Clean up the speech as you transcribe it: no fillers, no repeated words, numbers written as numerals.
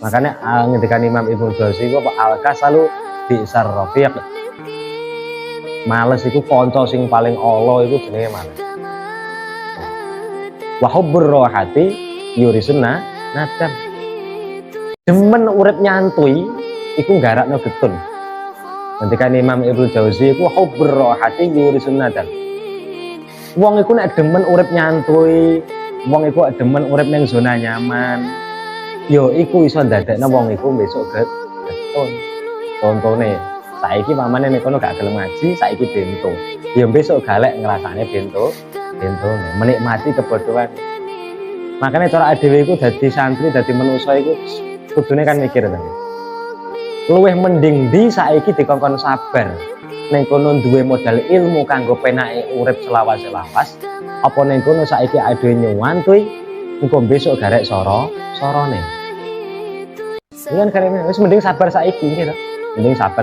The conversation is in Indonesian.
Makanya ngendikan Imam Ibnu Jauzi iku al-kasalu bi'sar rafiq. Males iku kanca sing paling ala iku jenenge males. Wa hubbur rohati yurisun nadam. Demen urip nyantui iku nggarakno getun. Ngendikan Imam Ibnu Jauzi iku hubbur rohati yurisun nadam. Wong iku nek demen urip nyantui, wong iku demen urip ning zona nyaman, yo iku iso ndadekno wong iku besok getun. Contone, saiki pamane nek kono gak gelem ngaji, saiki bento. Ya besok galek ngrasane bentone, menikmati kebodohan. Makanya cara dhewe iku dadi santri, dadi manusa iku kudune kan mikir to. Luwih mending ndi saiki dikongkon sabar. Ning kono duwe modal ilmu kanggo penake urip selawas-selawas, apa ning kono saiki dhewe nyuwantuy, engko besok garek sorone. Ini kan karena wis mending sabar saiki gitu. Mending sabar.